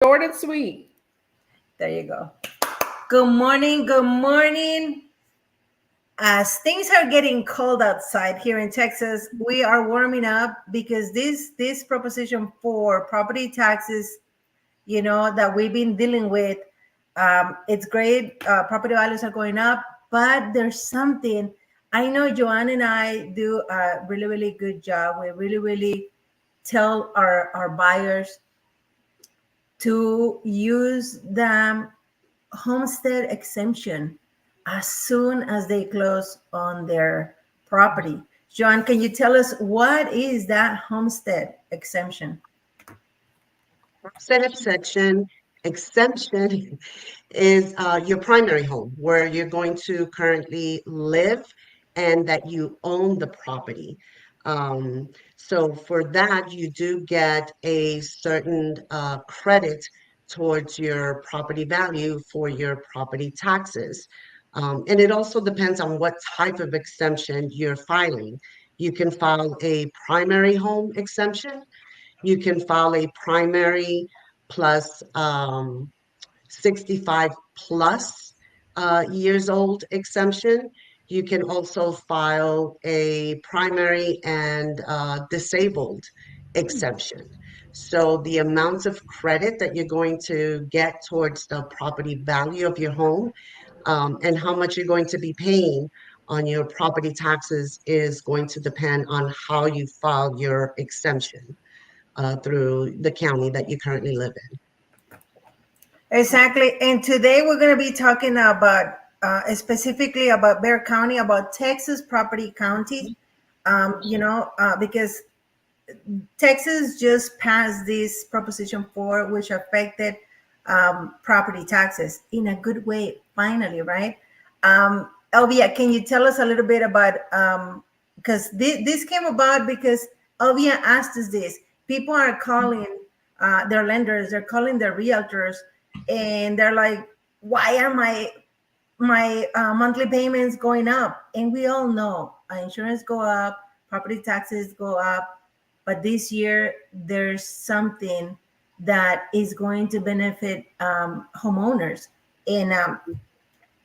Short and sweet. There you go. Good morning. Good morning. As things are getting cold outside here in Texas, we are warming up because this proposition for property taxes, that we've been dealing with, it's great. Property values are going up, but there's something. I know Joanne and I do a really, really good job. We really, really tell our buyers to use the homestead exemption as soon as they close on their property. Joan, can you tell us what is that homestead exemption? Homestead exemption is your primary home where you're going to currently live and that you own the property. So for that, you do get a certain credit towards your property value for your property taxes. And it also depends on what type of exemption you're filing. You can file a primary home exemption. You can file a primary plus 65 plus years old exemption. You can also file a primary and disabled exemption. So the amounts of credit that you're going to get towards the property value of your home, and how much you're going to be paying on your property taxes is going to depend on how you file your exemption through the county that you currently live in. Exactly. And today we're going to be talking about specifically about Bexar County, about Texas property counties. Because Texas just passed this Proposition 4, which affected property taxes in a good way, finally, right? Elvia, can you tell us a little bit about, because this came about because Elvia asked us this. People are calling their lenders, they're calling their realtors, and they're like, why are my monthly payments going up? And we all know insurance go up, property taxes go up, but this year there's something that is going to benefit homeowners. And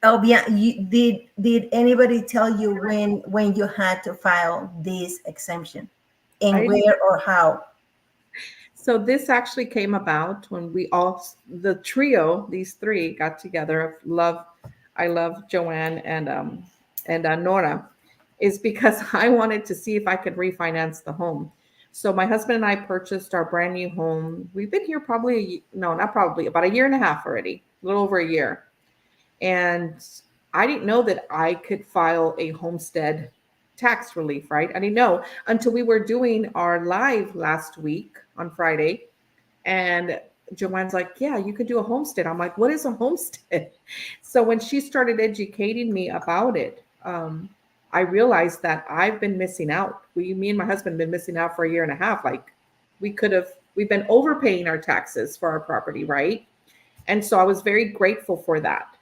Elvia, did anybody tell you when you had to file this exemption, and I where or how? So this actually came about when the trio, these three, got together. I love Joanne and Nora, is because I wanted to see if I could refinance the home. So my husband and I purchased our brand new home. We've been here no, not probably, about a year and a half already, a little over a year. And I didn't know that I could file a homestead tax relief, right? I didn't know until we were doing our live last week on Friday. And Joanne's like, yeah, you could do a homestead. I'm like, what is a homestead? So when she started educating me about it, I realized that I've been missing out. Me and my husband have been missing out for a year and a half. Like we've been overpaying our taxes for our property, right? And so I was very grateful for that.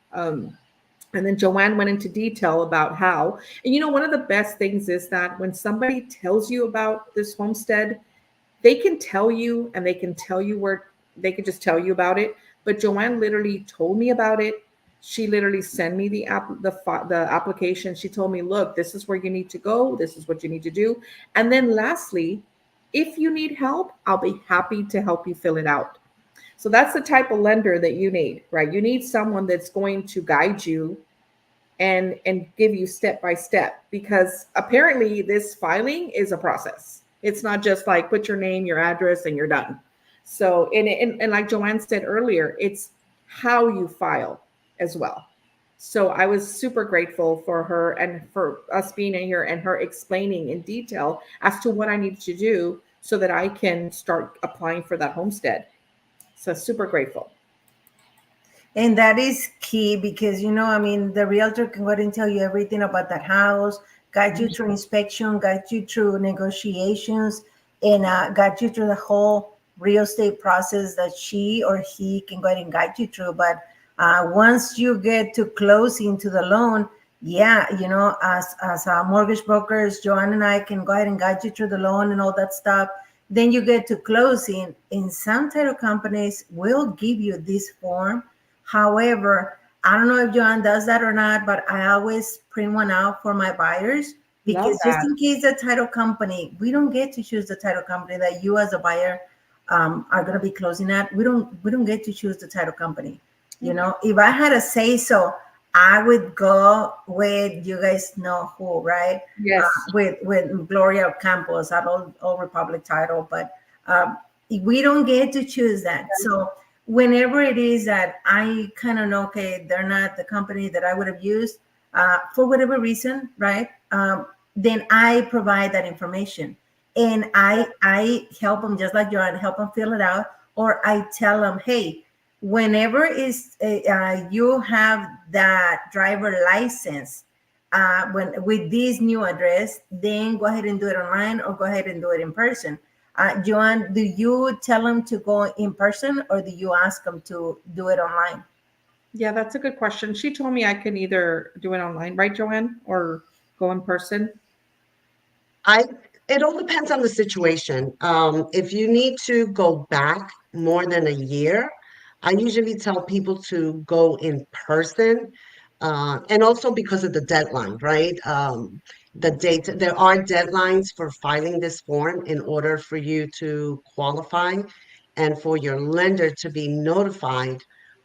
And then Joanne went into detail about how, and one of the best things is that when somebody tells you about this homestead, they can tell you and they can tell you where they can just tell you about it. But Joanne literally told me about it. She literally sent me the application. She told me, look, this is where you need to go. This is what you need to do. And then lastly, if you need help, I'll be happy to help you fill it out. So that's the type of lender that you need, right? You need someone that's going to guide you and give you step by step, because apparently this filing is a process. It's not just like put your name, your address, and you're done. So, and like Joanne said earlier, it's how you file as well. So I was super grateful for her and for us being in here and her explaining in detail as to what I need to do so that I can start applying for that homestead. So super grateful. And that is key because, the realtor can go ahead and tell you everything about that house, guide you through inspection, guide you through negotiations, and guide you through the whole real estate process that she or he can go ahead and guide you through. But once you get to closing to the loan, yeah, as mortgage brokers, Joanne and I can go ahead and guide you through the loan and all that stuff. Then you get to closing, and some title companies will give you this form. However, I don't know if Joanne does that or not, but I always print one out for my buyers, Love because just that. in case the title company, we don't get to choose the title company that you as a buyer are going to be closing at. We don't get to choose the title company. You Okay. know, if I had a say so, I would go with, you guys know who, right? Yes. With Gloria Campos at Old Republic title, but we don't get to choose that. So whenever it is that I kind of know, okay, they're not the company that I would have used for whatever reason, right? Then I provide that information, and I help them, just like Joanne, help them fill it out, or I tell them, hey, whenever is you have that driver license when with this new address, then go ahead and do it online or go ahead and do it in person. Joanne, do you tell them to go in person or do you ask them to do it online? Yeah, that's a good question. She told me I can either do it online, right, Joanne, or go in person. I it all depends on the situation. If you need to go back more than a year, I usually tell people to go in person, and also because of the deadline, right? The date, there are deadlines for filing this form in order for you to qualify and for your lender to be notified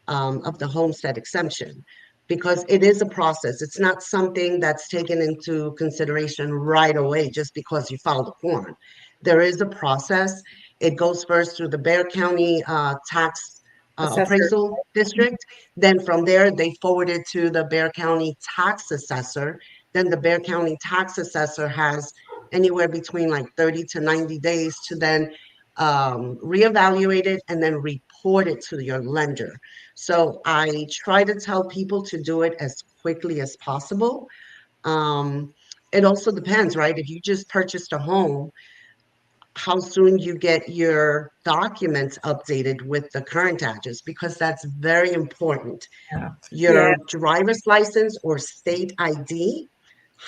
of the homestead exemption, because it is a process. It's not something that's taken into consideration right away just because you filed a form. There is a process. It goes first through the Bexar County tax Assessor. appraisal district. Then from there, they forward it to the Bexar County tax assessor. Then the Bexar County tax assessor has anywhere between like 30 to 90 days to then reevaluate it and then report it to your lender. So I try to tell people to do it as quickly as possible. Um, it also depends, right? If you just purchased a home, how soon you get your documents updated with the current address, because that's very important. Yeah. Yeah. Your driver's license or state ID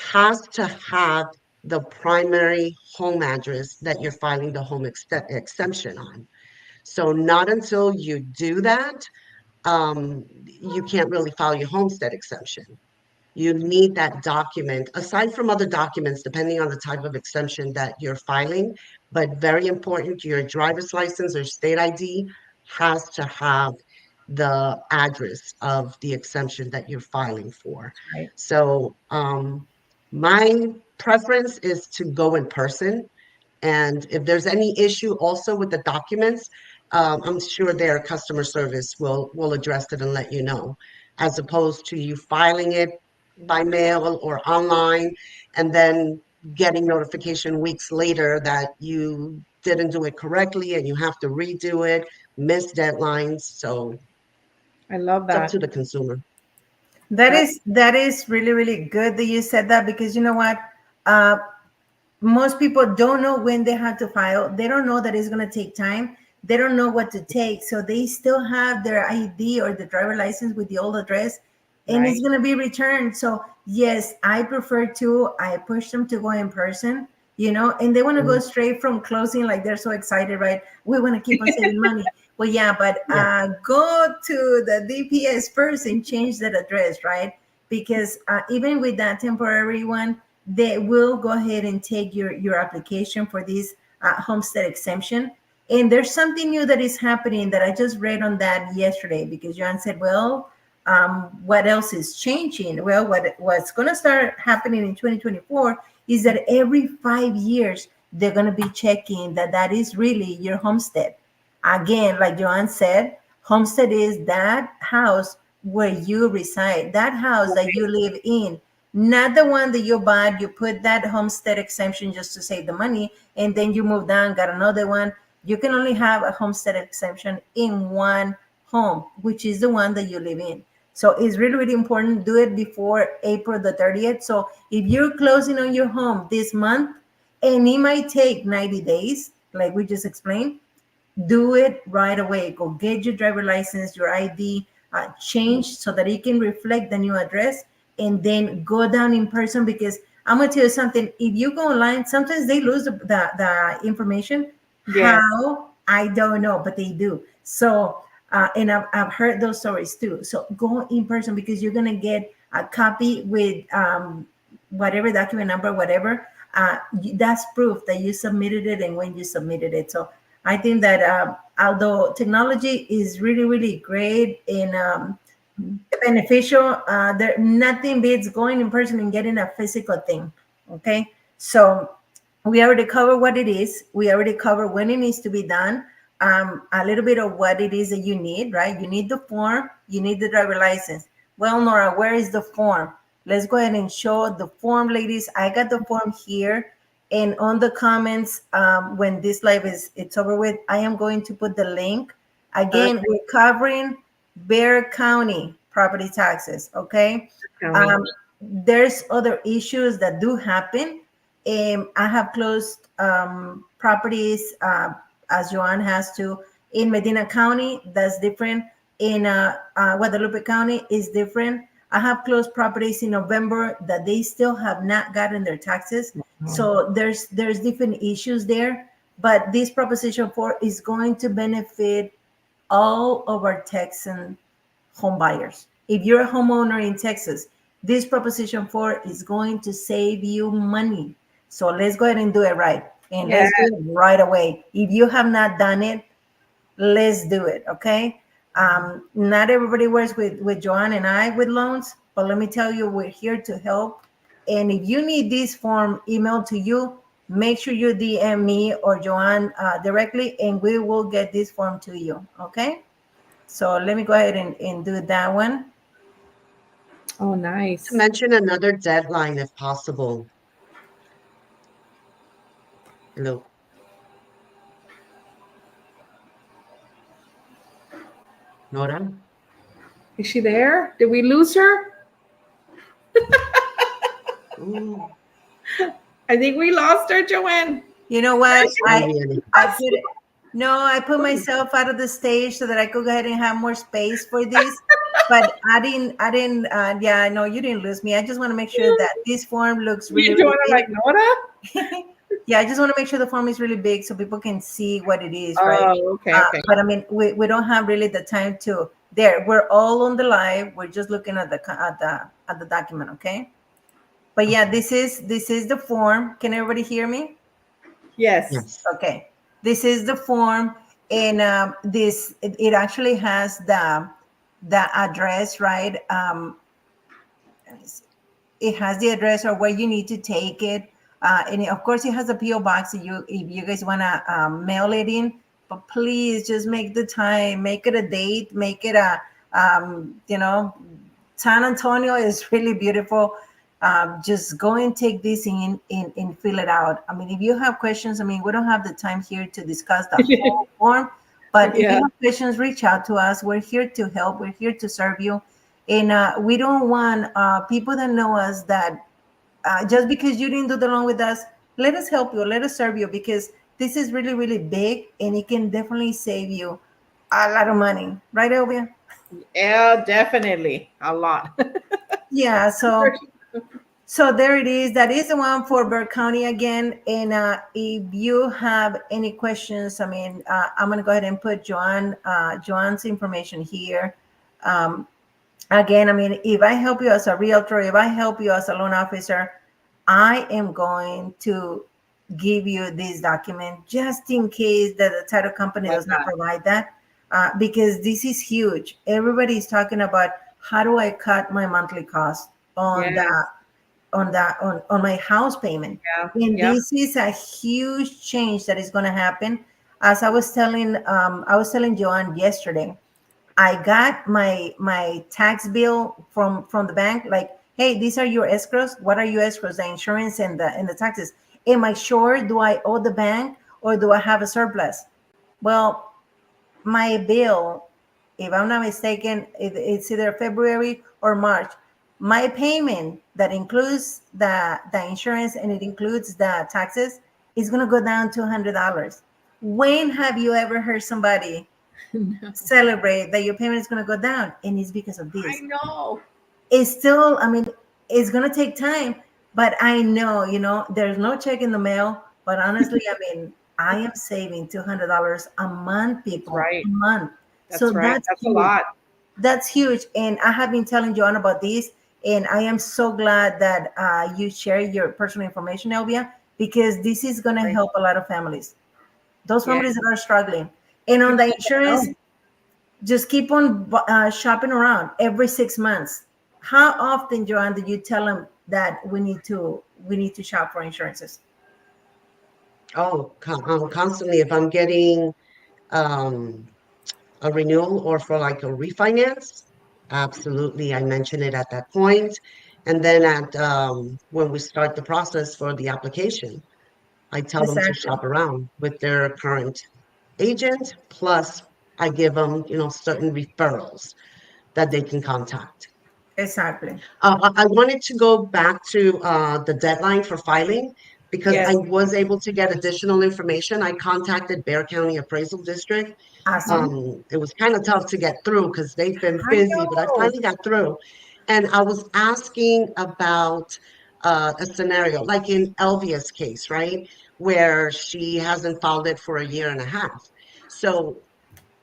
has to have the primary home address that you're filing the home exemption on. So not until you do that, you can't really file your homestead exemption. You need that document, aside from other documents, depending on the type of exemption that you're filing. But very important, your driver's license or state ID has to have the address of the exemption that you're filing for. Right. So, my preference is to go in person, and if there's any issue also with the documents, I'm sure their customer service will address it and let you know, as opposed to you filing it by mail or online and then getting notification weeks later that you didn't do it correctly and you have to redo it, miss deadlines. So I love it's up that. to the consumer. That That is really, really good that you said that, because you know what, uh, most people don't know when they have to file. They don't know that it's going to take time. They don't know what to take, so they still have their ID or the driver license with the old address, and it's right. going to be returned. So yes, I prefer to, I push them to go in person, you know, and they want to go Mhm. straight from closing, like they're so excited, right? We want to keep on saving money. Well, yeah, but Yeah. go to the DPS first and change that address, right? Because even with that temporary one, they will go ahead and take your application for this homestead exemption. And there's something new that is happening that I just read on that yesterday, because Joanne said, well, what else is changing? Well, what's going to start happening in 2024 is that every 5 years, they're going to be checking that that is really your homestead. Again, like Joanne said, homestead is that house where you reside, that house that you live in, not the one that you bought. You put that homestead exemption just to save the money, and then you move down, got another one. You can only have a homestead exemption in one home, which is the one that you live in. So it's really, really important. Do it before April the 30th. So if you're closing on your home this month, and it might take 90 days, like we just explained, do it right away. Go get your driver license, your ID changed so that it can reflect the new address, and then go down in person. Because I'm gonna tell you something: if you go online, sometimes they lose the information. Yes. How? I don't know, but they do. So, and I've heard those stories too. So go in person because you're gonna get a copy with whatever document number, whatever. That's proof that you submitted it and when you submitted it. So I think that although technology is really, really great and beneficial, there nothing beats going in person and getting a physical thing. Okay, so we already covered what it is. We already covered when it needs to be done. A little bit of what it is that you need, right? You need the form, you need the driver license. Well, Nora, where is the form? Let's go ahead and show the form, ladies. I got the form here. And on the comments, when this live is it's over with, I am going to put the link. Again, we're covering Bexar County property taxes, okay? County. There's other issues that do happen. I have closed properties, as Joanne has to, in Medina County. That's different. In Guadalupe County is different. I have closed properties in November that they still have not gotten their taxes. So there's different issues there. But this Proposition 4 is going to benefit all of our Texan home buyers. If you're a homeowner in Texas, this Proposition 4 is going to save you money. So let's go ahead and do it right. And let's do it right away. If you have not done it, let's do it. Okay. Not everybody works with Joanne and I with loans, but let me tell you, we're here to help. And if you need this form emailed to you, make sure you DM me or Joanne directly, and we will get this form to you. Okay. So let me go ahead and do that one. Oh, nice. To mention another deadline if possible. Hello. Nora? Is she there? Did we lose her? Ooh, I think we lost her, Joanne. You know what? Vivian. I put myself out of the stage so that I could go ahead and have more space for this. But I didn't, yeah, no, you didn't lose me. I just want to make sure that this form looks really, You really doing it like big. Nora? Yeah, I just want to make sure the form is really big so people can see what it is, right? Oh, okay, okay. But I mean, we don't have really the time to. There, we're all on the live. We're just looking at the document, okay? But yeah, this is the form. Can everybody hear me? Yes. Yes. Okay, this is the form, and it actually has the address, right? Let me see. It has the address or where you need to take it, and of course it has a PO box if you guys want to mail it in. But please just make the time, make it a date, make it a San Antonio is really beautiful. Just go and take this in and fill it out. I mean, if you have questions, I mean, we don't have the time here to discuss the whole form, but if you have questions, reach out to us. We're here to help. We're here to serve you. And we don't want people that know us that just because you didn't do the loan with us, let us help you, let us serve you, because this is really, really big and it can definitely save you a lot of money. Right, Elvia? Yeah, definitely. A lot. Yeah, so there it is. That is the one for Bexar County again. And if you have any questions, I mean, I'm going to go ahead and put Joanne's information here. Again, I mean, if I help you as a realtor, if I help you as a loan officer, I am going to give you this document just in case that the title company does not provide that, because this is huge. Everybody is talking about how do I cut my monthly cost on on my house payment. And this is a huge change that is going to happen. As I was telling Joanne yesterday, I got my tax bill from the bank. Like, hey, these are your escrows. What are your escrows? The insurance and the taxes. Am I sure? Do I owe the bank or do I have a surplus? Well, my bill, if I'm not mistaken, it's either February or March. My payment that includes the insurance and it includes the taxes is going to go down to $100. When have you ever heard somebody celebrate that your payment is going to go down? And it's because of this. I know. It's still, I mean, it's going to take time, but I know, there's no check in the mail. But honestly, I mean, I am saving $200 a month, That's people, right. a month. So That's right. that's That's a huge. lot. That's huge. And I have been telling Joanne about this, and I am so glad that you share your personal information, Elvia, because this is going to Right. help a lot of families, those Yeah. families that are struggling. And on People the don't insurance, know. just keep on shopping around every 6 months. How often, Joanne, do you tell them that we need to shop for insurances? Oh, constantly. If I'm getting um, a renewal or for like a refinance, absolutely. I mention it at that point. And then at when we start the process for the application, I tell them to Exactly. shop around with their current agent. Plus, I give them, certain referrals that they can contact. Exactly. I wanted to go back to the deadline for filing because I Yes. was able to get additional information. I contacted Bear County Appraisal District. Awesome. It was kind of tough to get through because they've been I busy, but I know. finally got through. And I was asking about a scenario, like in Elvia's case, right, where she hasn't filed it for a year and a half. So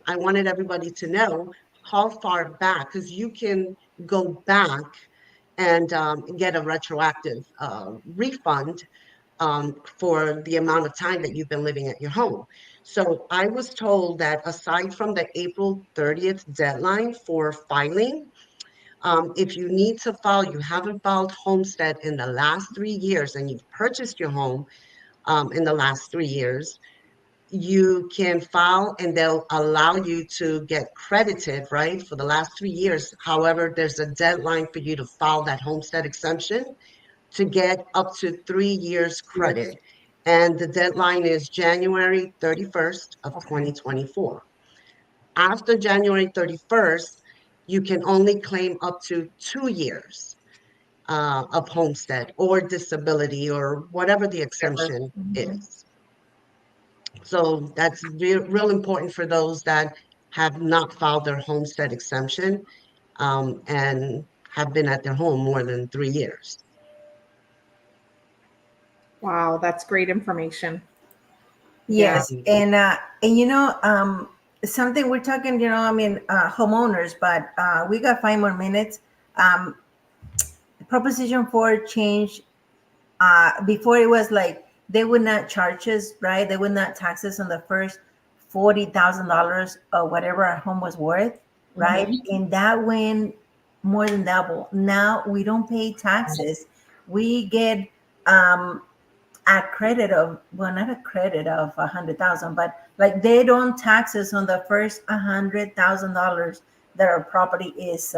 I wanted everybody to know how far back, because you can go back and get a retroactive refund for the amount of time that you've been living at your home. So I was told that aside from the April 30th deadline for filing, if you need to file, you haven't filed homestead in the last 3 years and you've purchased your home in the last 3 years, you can file and they'll allow you to get credited, right, for the last 3 years. However, there's a deadline for you to file that homestead exemption to get up to 3 years credit. Yes. And the deadline is January 31st of Okay. 2024. After January 31st, you can only claim up to 2 years of homestead or disability or whatever the Whatever. exemption Mhm. is. So that's real important for those that have not filed their homestead exemption and have been at their home more than 3 years. Wow, that's great information. Yeah. Yes, and something we're talking, I mean, homeowners, but we got 5 more minutes. Um, Proposition 4 changed. Before it was like they would not charge us, right? They would not tax us on the first $40,000 or whatever our home was worth, right? Hmm. And that went more than double. Now we don't pay taxes. We get um, a credit of, well, not a credit of 100,000, but like they don't tax us on the first $100,000 that our property is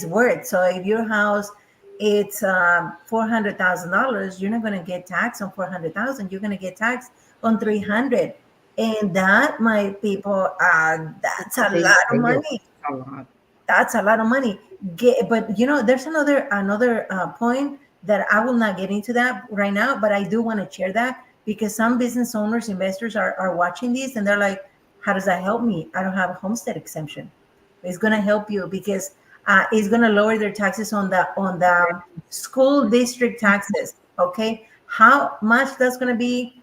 worth. So if your house it's $400,000, you're not going to get taxed on 400,000. You're going to get taxed on 300, and that, my people, that's a Big lot of deal. money. A lot. That's a lot of money. But there's another point that I will not get into that right now, but I do want to share that because some business owners, investors are watching this and they're like, how does that help me? I don't have a homestead exemption. It's going to help you because it's going to lower their taxes on the school district taxes. Okay, how much that's going to be?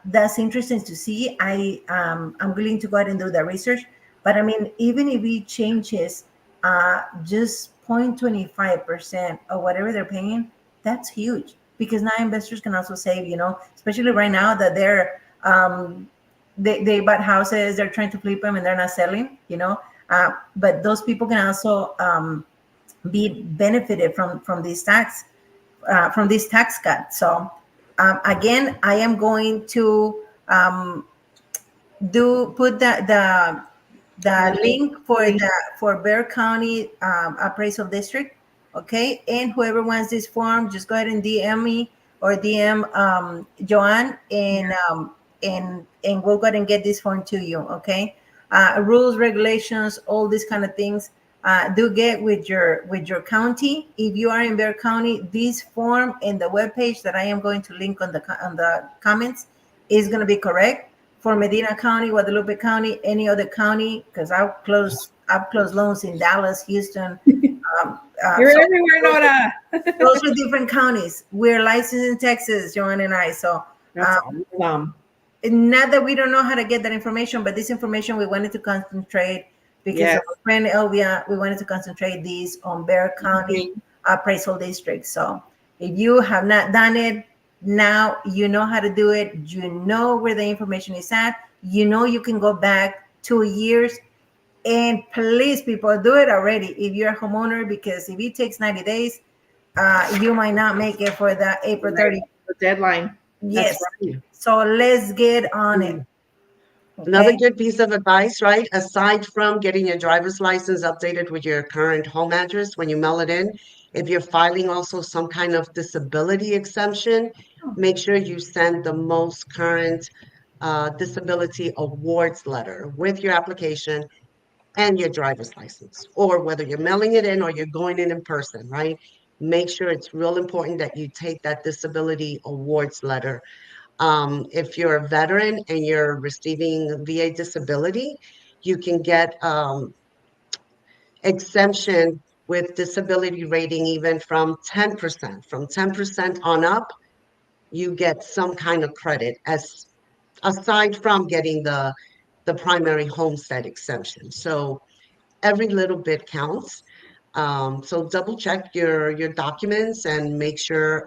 That's interesting to see. I'm willing to go ahead and do the research. But I mean, even if it changes just 0.25% or whatever they're paying, that's huge because now investors can also save, especially right now that they bought houses, they're trying to flip them and they're not selling, but those people can also be benefited from this tax cut. So again, I am going to do put the link for Bear County Appraisal District. Okay, and whoever wants this form, just go ahead and DM me or DM Joanne, and we'll go ahead and get this form to you. Okay, rules, regulations, all these kind of things. Do get with your county. If you are in Bear County, this form and the webpage that I am going to link on the comments is going to be correct for Medina County, Guadalupe County, any other county, because I've closed loans in Dallas, Houston. You're So everywhere, Nora. those are different counties. We're licensed in Texas, Joanne and I. So That's awesome. not that we don't know how to get that information, but this information we wanted to concentrate because Yes. of our friend Elvia. We wanted to concentrate these on Bexar County Mhm. appraisal district. So if you have not done it, now you know how to do it. You know where the information is at. You know you can go back 2 years. And please, people, do it already if you're a homeowner, because if it takes 90 days, you might not make it for the April Right. 30th. The deadline. That's Yes. right. So let's get on it. Another Okay. good piece of advice, right? Aside from getting your driver's license updated with your current home address when you mail it in, if you're filing also some kind of disability exemption, make sure you send the most current disability awards letter with your application and your driver's license, or whether you're mailing it in or you're going in person, right? Make sure it's real important that you take that disability awards letter. If you're a veteran and you're receiving VA disability, you can get exemption with disability rating even from 10%. From 10% on up, you get some kind of credit as aside from getting the primary homestead exemption. So every little bit counts. So double check your documents and make sure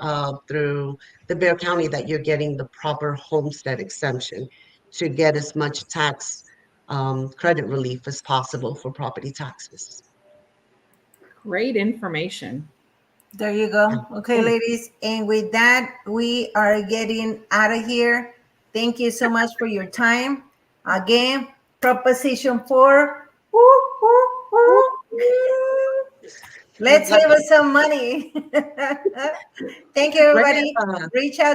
through the Bexar County that you're getting the proper homestead exemption to get as much tax credit relief as possible for property taxes. Great information. There you go. Okay, Okay. ladies. And with that, we are getting out of here. Thank you so much for your time. Again, Proposition 4. Woo, woo, woo. Let's save us some money. Thank you, Brenda, everybody. Reach out